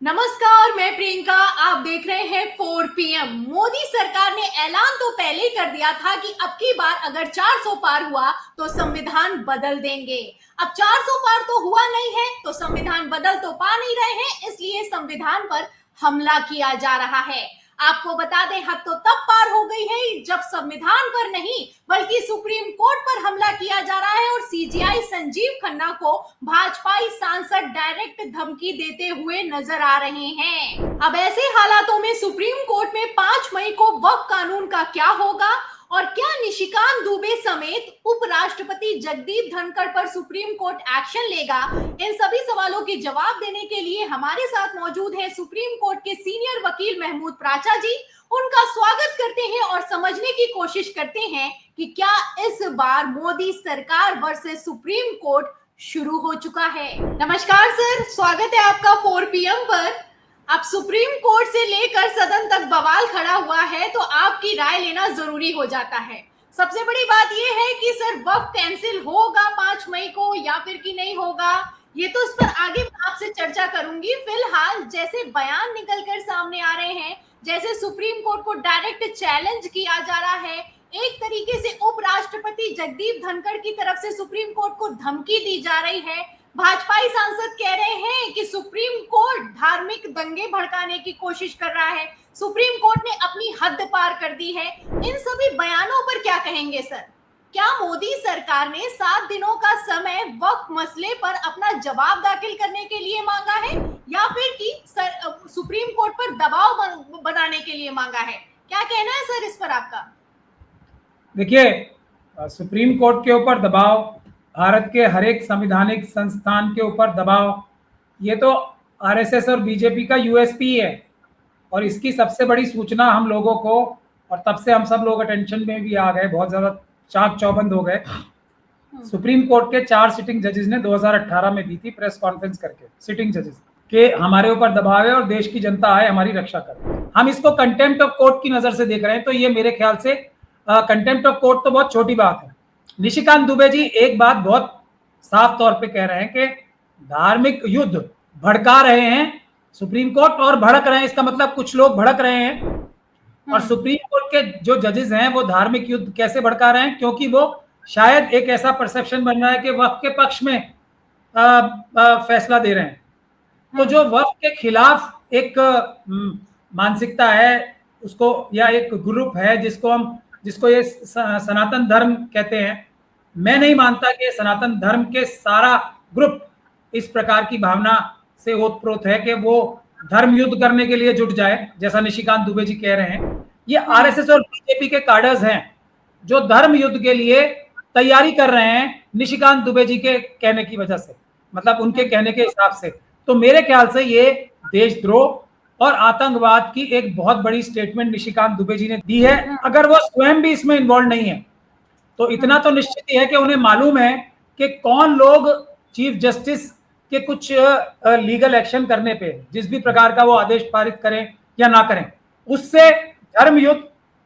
नमस्कार, मैं प्रियंका। आप देख रहे हैं 4 PM। मोदी सरकार ने ऐलान तो पहले ही कर दिया था कि अब की बार अगर 400 पार हुआ तो संविधान बदल देंगे। अब 400 पार तो हुआ नहीं है तो संविधान बदल तो पा नहीं रहे हैं, इसलिए संविधान पर हमला किया जा रहा है। आपको बता दें, हद तो तब पार हो गई है जब संविधान पर नहीं बल्कि सुप्रीम कोर्ट पर हमला किया जा रहा है और सीजीआई संजीव खन्ना को भाजपाई सांसद डायरेक्ट धमकी देते हुए नजर आ रहे हैं। अब ऐसे हालातों में सुप्रीम कोर्ट में 5 मई को वक्फ कानून का क्या होगा और क्या निशिकांत दुबे समेत उपराष्ट्रपति जगदीप धनखड़ पर सुप्रीम कोर्ट एक्शन लेगा, इन सभी सवालों के जवाब देने के लिए हमारे साथ मौजूद है सुप्रीम कोर्ट के सीनियर वकील महमूद प्राचा जी। उनका स्वागत करते हैं और समझने की कोशिश करते हैं कि क्या इस बार मोदी सरकार वर्सेस सुप्रीम कोर्ट शुरू हो चुका है। नमस्कार सर, स्वागत है आपका 4 PM पर। अब सुप्रीम कोर्ट से लेकर सदन तक बवाल खड़ा हुआ है तो आपकी राय लेना जरूरी हो जाता है। सबसे बड़ी बात यह है कि सर वक्फ कैंसिल होगा 5 मई को या फिर कि नहीं होगा, ये तो इस पर आगे मैं आपसे चर्चा करूंगी। फिलहाल जैसे बयान निकलकर सामने आ रहे हैं, जैसे सुप्रीम कोर्ट को डायरेक्ट चैलेंज किया जा रहा है, एक तरीके से उपराष्ट्रपति जगदीप धनखड़ की तरफ से सुप्रीम कोर्ट को धमकी दी जा रही है। भाजपाई सांसद कह रहे हैं कि सुप्रीम कोर्ट धार्मिक दंगे भड़काने की कोशिश कर रहा है, सुप्रीम कोर्ट ने अपनी हद पार कर दी है। इन सभी बयानों पर क्या कहेंगे सर? क्या मोदी सरकार ने 7 दिनों का समय वक्फ मसले पर अपना जवाब दाखिल करने के लिए मांगा है या फिर कि सुप्रीम कोर्ट पर दबाव बनाने के लिए मांगा है? क्या कहना है सर इस पर आपका? देखिए, सुप्रीम कोर्ट के ऊपर दबाव, भारत के हर एक संवैधानिक संस्थान के ऊपर दबाव, ये तो आरएसएस और बीजेपी का यूएसपी है। और इसकी सबसे बड़ी सूचना हम लोगों को, और तब से हम सब लोग अटेंशन में भी आ गए, बहुत ज़्यादा चाक चौबंद हो गए। सुप्रीम कोर्ट के 4 सिटिंग जजेस ने 2018 में दी थी प्रेस कॉन्फ्रेंस करके, सिटिंग जजेस के हमारे ऊपर दबाव है और देश की जनता आए हमारी रक्षा करे। हम इसको कंटेम्प्ट ऑफ कोर्ट की नज़र से देख रहे हैं, तो ये मेरे ख्याल से कंटेम्प्ट ऑफ कोर्ट तो बहुत छोटी बात है। निशिकांत दुबे जी एक बात बहुत साफ तौर पे कह रहे हैं कि धार्मिक युद्ध भड़का रहे हैं सुप्रीम कोर्ट, और भड़क रहे हैं इसका मतलब कुछ लोग भड़क रहे हैं। और सुप्रीम कोर्ट के जो जजेस हैं वो धार्मिक युद्ध कैसे भड़का रहे हैं, क्योंकि वो शायद एक ऐसा परसेप्शन बन रहा है कि वक्फ के पक्ष में फैसला दे रहे हैं। तो जो वक्फ के खिलाफ एक मानसिकता है उसको, या एक ग्रुप है जिसको ये सनातन धर्म कहते हैं, मैं नहीं मानता कि सनातन धर्म के सारा ग्रुप इस प्रकार की भावना से ओतप्रोत है कि वो धर्म युद्ध करने के लिए जुट जाए, जैसा निशिकांत दुबे जी कह रहे हैं। ये आरएसएस और बीजेपी के कार्डर्स हैं जो धर्म युद्ध के लिए तैयारी कर रहे हैं निशिकांत दुबे जी के कहने की वजह से, मतलब उनके कहने के हिसाब से। तो मेरे ख्याल से ये देशद्रोह और आतंकवाद की एक बहुत बड़ी स्टेटमेंट निशिकांत दुबे जी ने दी है। अगर वो स्वयं भी इसमें इन्वॉल्व नहीं है तो इतना तो निश्चित ही है कि उन्हें मालूम है कि कौन लोग चीफ जस्टिस के कुछ लीगल एक्शन करने पे, जिस भी प्रकार का वो आदेश पारित करें या ना करें, उससे धर्म युद्ध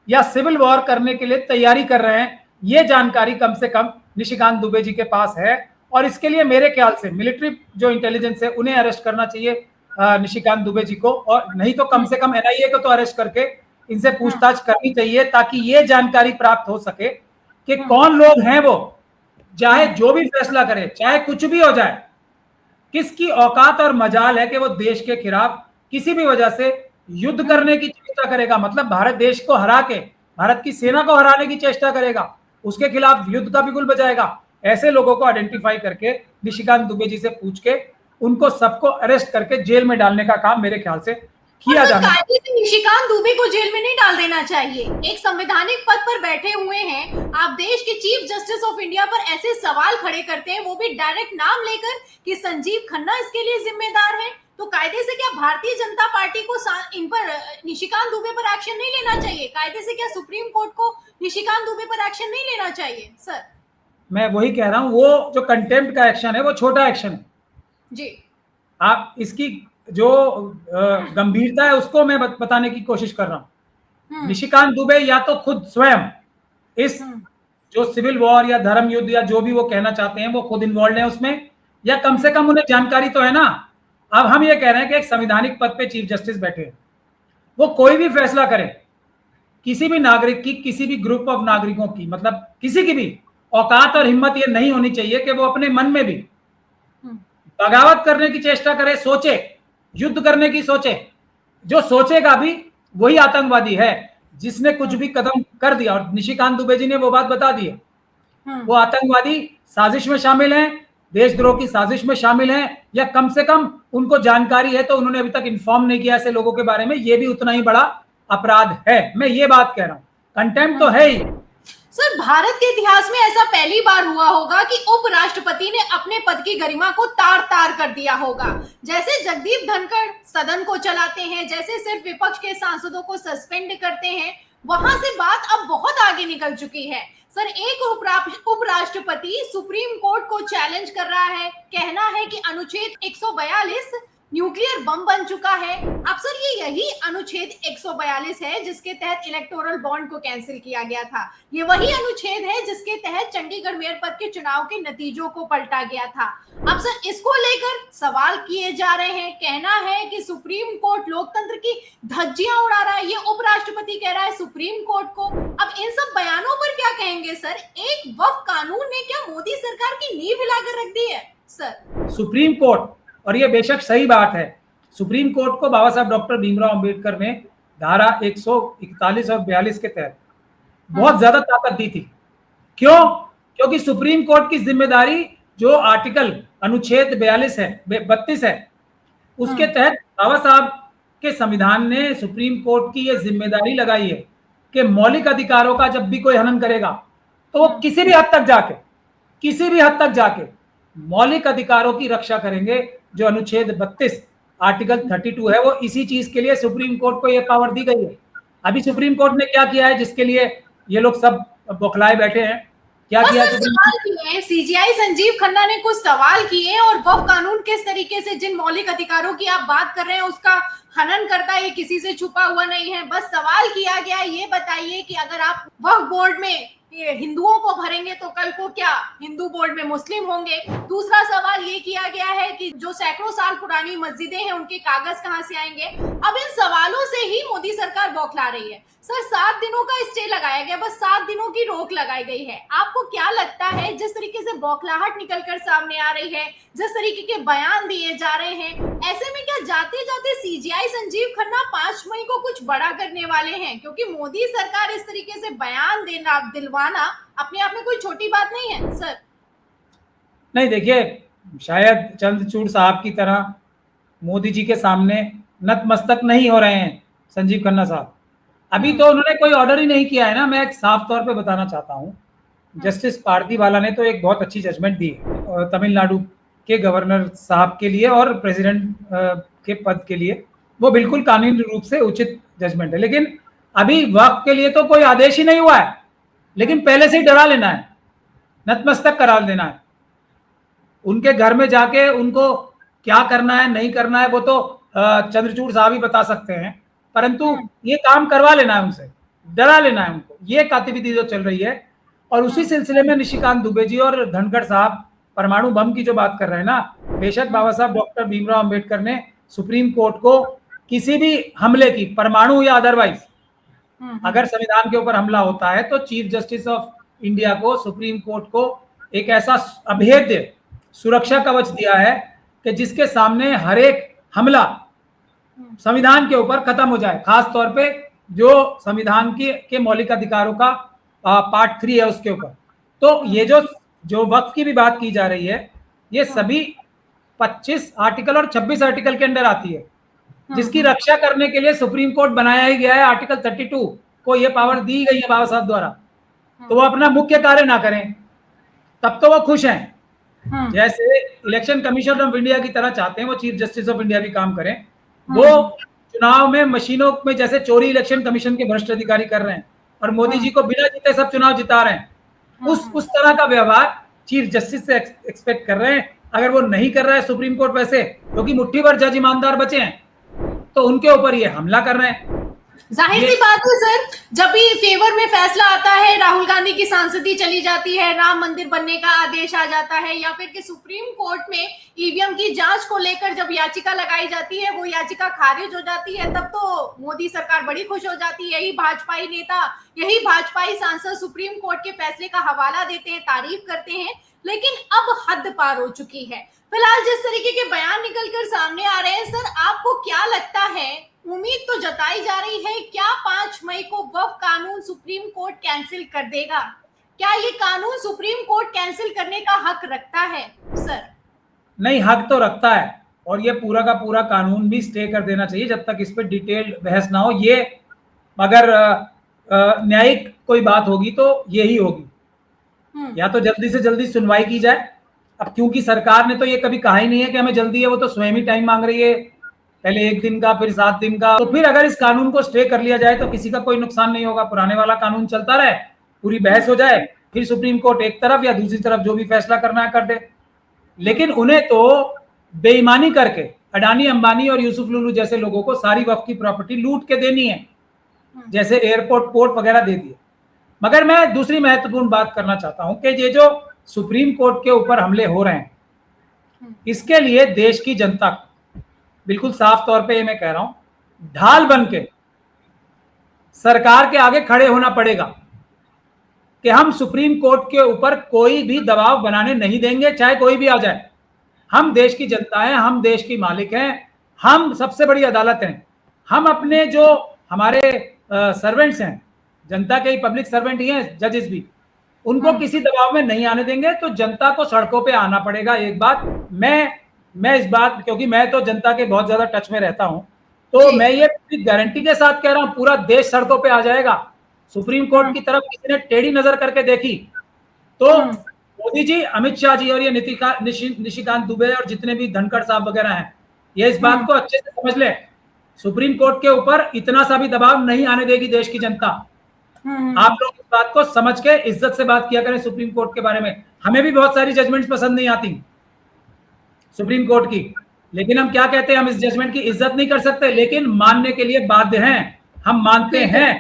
या सिविल वॉर करने के लिए तैयारी कर रहे हैं। ये जानकारी कम से कम निशिकांत दुबे जी के पास है, और इसके लिए मेरे ख्याल से मिलिट्री जो इंटेलिजेंस है उन्हें अरेस्ट करना चाहिए निशिकांत दुबे जी को, और नहीं तो कम से कम एनआईए को तो अरेस्ट करके इनसे पूछताछ करनी चाहिए, ताकि ये जानकारी प्राप्त हो सके कि कौन लोग हैं वो, चाहे जो भी फैसला करे, चाहे कुछ भी हो जाए, किसकी औकात और मजाल है कि वो देश के खिलाफ किसी भी वजह से युद्ध करने की चेष्टा करेगा। मतलब भारत देश को हरा के, भारत की सेना को हराने की चेष्टा करेगा, उसके खिलाफ युद्ध का बिगुल बजाएगा। ऐसे लोगों को आइडेंटिफाई करके निशिकांत दुबे जी से पूछ के उनको सबको अरेस्ट करके जेल में डालने का काम मेरे ख्याल से किया जाना है। निशिकांत दुबे को जेल में नहीं डाल देना चाहिए। एक संवैधानिक पद पर बैठे हुए हैं आप, देश के चीफ जस्टिस ऑफ इंडिया पर ऐसे सवाल खड़े करते हैं, वो भी डायरेक्ट नाम लेकर कि संजीव खन्ना इसके लिए जिम्मेदार है। तो कायदे से क्या भारतीय जनता पार्टी को इन पर, निशिकांत दुबे पर एक्शन नहीं लेना चाहिए? कायदे से क्या सुप्रीम कोर्ट को निशिकांत दुबे पर एक्शन नहीं लेना चाहिए सर? मैं वही कह रहा हूं, वो जो कंटेम्प्ट का एक्शन है वो छोटा एक्शन है जी। आप इसकी जो गंभीरता है उसको मैं बताने की कोशिश कर रहा हूं। निशिकांत दुबे या तो खुद स्वयं इस जो सिविल वॉर या धर्म युद्ध या जो भी वो कहना चाहते हैं वो खुद इन्वॉल्व है उसमें, या कम से कम उन्हें जानकारी तो है ना। अब हम ये कह रहे हैं कि एक संवैधानिक पद पे चीफ जस्टिस बैठे हैं, वो कोई भी फैसला करें, किसी भी नागरिक की, किसी भी ग्रुप ऑफ नागरिकों की, मतलब किसी की भी औकात और हिम्मत ये नहीं होनी चाहिए कि वो अपने मन में भी बगावत करने की चेष्टा करे, सोचे, युद्ध करने की सोचे। जो सोचेगा भी वही आतंकवादी है। जिसने कुछ भी कदम कर दिया, और निशिकांत दुबे जी ने वो बात बता दी है, वो आतंकवादी साजिश में शामिल हैं, देशद्रोह की साजिश में शामिल हैं, या कम से कम उनको जानकारी है तो उन्होंने अभी तक इन्फॉर्म नहीं किया ऐसे लोगों के बारे में। ये भी उतना ही बड़ा अपराध है। मैं ये बात कह रहा हूं, कंटेम्प्ट तो है ही। सर, भारत के इतिहास में ऐसा पहली बार हुआ होगा कि उपराष्ट्रपति ने अपने पद की गरिमा को तार तार कर दिया होगा। जैसे जगदीप धनखड़ सदन को चलाते हैं, जैसे सिर्फ विपक्ष के सांसदों को सस्पेंड करते हैं, वहां से बात अब बहुत आगे निकल चुकी है। सर, एक उपराष्ट्रपति सुप्रीम कोर्ट को चैलेंज कर रहा है, कहना है कि अनुच्छेद 142 न्यूक्लियर बम बन चुका है। अब सर, ये यही अनुच्छेद 142 है जिसके तहत इलेक्टोरल बॉन्ड को कैंसिल किया गया था। ये वही अनुच्छेद है जिसके तहत चंडीगढ़ मेयर पद के चुनाव के नतीजों को पलटा गया था। अब सर, इसको लेकर सवाल किए जा रहे हैं, कहना है कि सुप्रीम कोर्ट लोकतंत्र की धज्जियां उड़ा रहा है। ये उपराष्ट्रपति कह रहा है सुप्रीम कोर्ट को। अब इन सब बयानों पर क्या कहेंगे सर? एक वक्फ कानून ने क्या मोदी सरकार की नींव हिलाकर रख दी है सर? सुप्रीम कोर्ट, और ये बेशक सही बात है, सुप्रीम कोर्ट को बाबा साहब डॉक्टर भीमराव अंबेडकर ने धारा 141 और 42 के तहत बहुत ज्यादा ताकत दी थी। क्यों? क्योंकि सुप्रीम कोर्ट की जिम्मेदारी जो आर्टिकल अनुच्छेद 32 है, उसके तहत बाबा साहब के संविधान ने सुप्रीम कोर्ट की ये जिम्मेदारी लगाई है कि मौलिक अधिकारों का जब भी कोई हनन करेगा तो वो किसी भी हद तक जाके मौलिक अधिकारों की रक्षा करेंगे। जो अनुच्छेद 32 आर्टिकल 32 है, वो इसी चीज के लिए सुप्रीम कोर्ट को यह पावर दी गई है। अभी सुप्रीम कोर्ट ने क्या किया है जिसके लिए ये लोग सब बौखलाए बैठे हैं? क्या किया? सवाल किए, सीजीआई संजीव खन्ना ने कुछ सवाल किए, और वक्फ कानून किस तरीके से जिन मौलिक अधिकारों की आप बात कर रहे हैं उसका हनन करता है, ये किसी से छुपा हुआ नहीं है। बस सवाल किया गया, ये बताइए कि अगर आप वक्फ बोर्ड में हिंदुओं को भरेंगे तो कल को क्या हिंदू बोर्ड में मुस्लिम होंगे? दूसरा सवाल ये किया गया है कि जो सैकड़ों साल पुरानी मस्जिदें हैं उनके कागज कहां से आएंगे? अब इन सवालों से ही मोदी सरकार बौखला रही है। सर, 7 दिनों का स्टे लगाया गया, बस 7 दिनों की रोक लगाई गई है। आपको क्या लगता है, जिस तरीके से बौखलाहट निकलकर सामने आ रही है, जिस तरीके के बयान दिए जा रहे हैं, ऐसे में क्या जाते जाते सीजीआई संजीव खन्ना 5 मई को कुछ बड़ा करने वाले हैं? क्योंकि मोदी सरकार इस तरीके से बयान देना, दिलवाना अपने आप में कोई छोटी बात नहीं है सर। नहीं, देखिए, शायद चंद्रचूड़ साहब की तरह मोदी जी के सामने नतमस्तक नहीं हो रहे हैं संजीव खन्ना साहब। अभी तो उन्होंने कोई ऑर्डर ही नहीं किया है ना। मैं एक साफ तौर पे बताना चाहता हूँ, जस्टिस पारदीवाला ने तो एक बहुत अच्छी जजमेंट दी है तमिलनाडु के गवर्नर साहब के लिए और प्रेसिडेंट के पद के लिए। वो बिल्कुल कानूनी रूप से उचित जजमेंट है, लेकिन अभी वक्त के लिए तो कोई आदेश ही नहीं हुआ है। लेकिन पहले से ही डरा लेना है, नतमस्तक करा देना है। उनके घर में जाके उनको क्या करना है नहीं करना है वो तो चंद्रचूड़ साहब ही बता सकते हैं, परंतु ये काम करवा लेना है उनसे, डरा लेना है उनको। ये गतिविधि जो चल रही है, और उसी सिलसिले में निशिकांत दुबे जी और धनखड़ साहब परमाणु बम की जो बात कर रहे हैं ना, बेशक बाबा साहब डॉक्टर भीमराव अंबेडकर ने सुप्रीम कोर्ट को किसी भी हमले की, परमाणु या अदरवाइज, अगर संविधान के ऊपर हमला होता है तो चीफ जस्टिस ऑफ इंडिया को, सुप्रीम कोर्ट को एक ऐसा अभेद्य सुरक्षा कवच दिया है कि जिसके सामने हर एक हमला संविधान के ऊपर खत्म हो जाए। खास तौर पे जो संविधान के मौलिक अधिकारों का पार्ट 3 है उसके ऊपर। तो ये जो वक्फ की भी बात की जा रही है, ये सभी 25 आर्टिकल और 26 आर्टिकल के अंदर आती है, जिसकी रक्षा करने के लिए सुप्रीम कोर्ट बनाया ही गया है। आर्टिकल 32 को ये पावर दी गई है बाबा साहब द्वारा। तो वो अपना मुख्य कार्य ना करें तब तो वो खुश हैं। जैसे इलेक्शन कमीशन ऑफ इंडिया की तरह चाहते हैं वो चीफ जस्टिस ऑफ इंडिया भी काम करें। वो चुनाव में मशीनों में जैसे चोरी इलेक्शन कमीशन के भ्रष्ट अधिकारी कर रहे हैं और मोदी जी को बिना जीते सब चुनाव जिता रहे हैं, उस तरह का व्यवहार चीफ जस्टिस से एक्सपेक्ट कर रहे हैं। अगर वो नहीं कर रहा है सुप्रीम कोर्ट, वैसे क्योंकि मुट्ठी भर जज ईमानदार बचे हैं, तो उनके ऊपर ये हमला कर रहे हैं। जाहिर ये सी बात है सर, जब भी फेवर में फैसला आता है, राहुल गांधी की सांसदी चली जाती है, राम मंदिर बनने का आदेश आ जाता है, या फिर कि सुप्रीम कोर्ट में ईवीएम की जांच को लेकर जब याचिका लगाई जाती है, वो याचिका खारिज हो जाती है, तब तो मोदी सरकार बड़ी खुश हो जाती है। यही भाजपाई नेता, यही भाजपाई सांसद सुप्रीम कोर्ट के फैसले का हवाला देते हैं, तारीफ करते हैं। लेकिन अब हद पार हो चुकी है। फिलहाल जिस तरीके के बयान निकलकर सामने आ रहे हैं सर, आपको क्या लगता है, उम्मीद तो जताई जा रही है, क्या 5 मई को वक्फ कानून सुप्रीम कोर्ट कैंसिल कर देगा? क्या ये कानून सुप्रीम कोर्ट कैंसिल करने का हक रखता है सर? नहीं, हक तो रखता है, और ये पूरा का पूरा कानून भी स्टे कर देना चाहिए जब तक इस पर डिटेल्ड बहस ना हो। ये अगर न्यायिक कोई बात होगी तो यही होगी, या तो जल्दी से जल्दी सुनवाई की जाए। अब क्योंकि सरकार ने तो ये कभी कहा ही नहीं है कि हमें जल्दी है, वो तो स्वयं ही टाइम मांग रही है, पहले 1 दिन का, फिर 7 दिन का। तो फिर अगर इस कानून को स्टे कर लिया जाए तो किसी का कोई नुकसान नहीं होगा, पुराने वाला कानून चलता रहे, पूरी बहस हो जाए, फिर सुप्रीम कोर्ट एक तरफ या दूसरी तरफ जो भी फैसला करना है कर दे। लेकिन उन्हें तो बेईमानी करके अडानी, अंबानी और यूसुफ लुलू जैसे लोगों को सारी वक्फ की प्रॉपर्टी लूट के देनी है, जैसे एयरपोर्ट, पोर्ट वगैरह दे दिए। मगर मैं दूसरी महत्वपूर्ण बात करना चाहता हूं कि ये जो सुप्रीम कोर्ट के ऊपर हमले हो रहे हैं, इसके लिए देश की जनता को बिल्कुल साफ तौर पे ये मैं कह रहा हूं, ढाल बन के सरकार के आगे खड़े होना पड़ेगा कि हम सुप्रीम कोर्ट के ऊपर कोई भी दबाव बनाने नहीं देंगे, चाहे कोई भी आ जाए। हम देश की जनता हैं, हम देश की मालिक हैं, हम सबसे बड़ी अदालत हैं। हम अपने जो हमारे सर्वेंट्स हैं, जनता के ही पब्लिक सर्वेंट ही हैं, जजेस भी, उनको किसी दबाव में नहीं आने देंगे। तो जनता को सड़कों पे आना पड़ेगा। एक बात मैं इस बात, क्योंकि मैं तो जनता के बहुत ज्यादा टच में रहता हूं, तो मैं ये गारंटी के साथ कह रहा हूं, पूरा देश सड़कों पे आ जाएगा। सुप्रीम कोर्ट की तरफ किसी ने टेढ़ी नजर करके देखी तो मोदी जी, अमित शाह जी और ये निशिकांत दुबे और जितने भी धनखड़ साहब वगैरह हैं, ये इस बात को अच्छे से समझ ले, सुप्रीम कोर्ट के ऊपर इतना सा भी दबाव नहीं आने देगी देश की जनता। आप लोग इस बात को समझ के इज्जत से बात किया करें सुप्रीम कोर्ट के बारे में। हमें भी बहुत सारी जजमेंट्स पसंद नहीं आती सुप्रीम कोर्ट की, लेकिन हम क्या कहते हैं, हम इस जजमेंट की इज्जत नहीं कर सकते, लेकिन मानने के लिए बाध्य हैं। हम मानते हैं,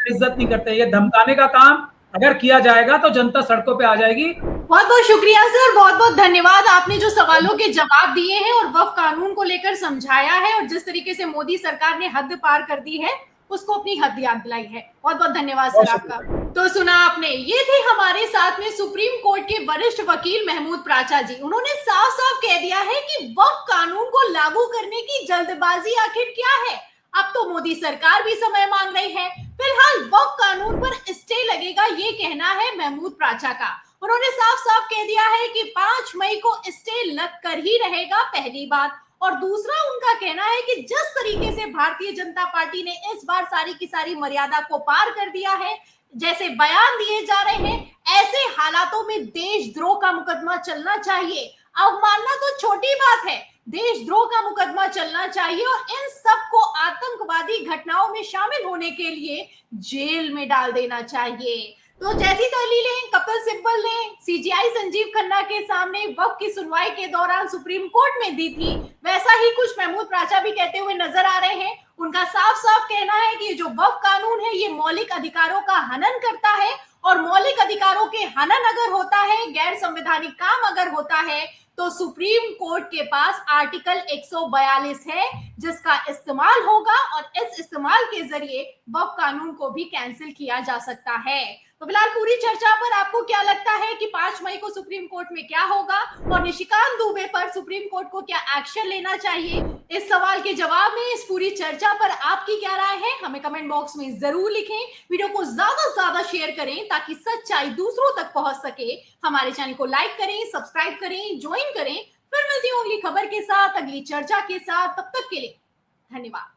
इज्जत नहीं करते। ये धमकाने का काम अगर किया जाएगा तो जनता सड़कों पे आ जाएगी। बहुत बहुत शुक्रिया सर, बहुत बहुत धन्यवाद। आपने जो सवालों के जवाब दिए हैं और वक्फ कानून को लेकर समझाया है, और जिस तरीके से मोदी सरकार ने हद पार कर दी है, उसको अपनी हद याद दिलाई है। बहुत बहुत धन्यवाद सर आपका। तो सुना आपने, ये थे हमारे साथ में सुप्रीम कोर्ट के वरिष्ठ वकील महमूद प्राचा जी। उन्होंने साफ साफ कह दिया है कि वक्फ कानून को लागू करने की जल्दबाजी आखिर क्या है। अब तो मोदी सरकार भी समय मांग रही है। फिलहाल वक्फ कानून पर स्टे लगेगा, ये कहना है महमूद प्राचा का। उन्होंने साफ साफ कह दिया है कि 5 मई को स्टे लग कर ही रहेगा, पहली बात। और दूसरा उनका कहना है कि जिस तरीके से भारतीय जनता पार्टी ने इस बार सारी की सारी मर्यादा को पार कर दिया है, जैसे बयान दिए जा रहे हैं, ऐसे हालातों में देशद्रोह का मुकदमा चलना चाहिए। अवमानना तो छोटी बात है, देशद्रोह का मुकदमा चलना चाहिए, और इन सबको आतंकवादी घटनाओं में शामिल होने के लिए जेल में डाल देना चाहिए। तो जैसी दलीलें कपिल सिब्बल ने सीजीआई संजीव खन्ना के सामने वक्फ की सुनवाई के दौरान सुप्रीम कोर्ट में दी थी, वैसा ही कुछ महमूद प्राचा भी कहते हुए नजर आ रहे हैं। उनका साफ साफ कहना है कि जो वक्फ कानून है, ये मौलिक अधिकारों का हनन करता है, और मौलिक अधिकारों के हनन अगर होता है, गैर संवैधानिक काम अगर होता है, तो सुप्रीम कोर्ट के पास आर्टिकल 142 है, जिसका इस्तेमाल होगा, और इस इस्तेमाल के जरिए वक्फ कानून को भी कैंसिल किया जा सकता है। तो फिलहाल पूरी चर्चा पर आपको क्या लगता है कि 5 मई को सुप्रीम कोर्ट में क्या होगा, और निशिकांत दुबे पर सुप्रीम कोर्ट को क्या एक्शन लेना चाहिए? इस सवाल के जवाब में, इस पूरी चर्चा पर आपकी क्या राय है, हमें कमेंट बॉक्स में जरूर लिखें। वीडियो को ज्यादा से ज्यादा शेयर करें ताकि सच्चाई दूसरों तक पहुंच सके। हमारे चैनल को लाइक करें, सब्सक्राइब करें, ज्वाइन करें। फिर मिलती हूँ अगली खबर के साथ, अगली चर्चा के साथ। तब तक के लिए धन्यवाद।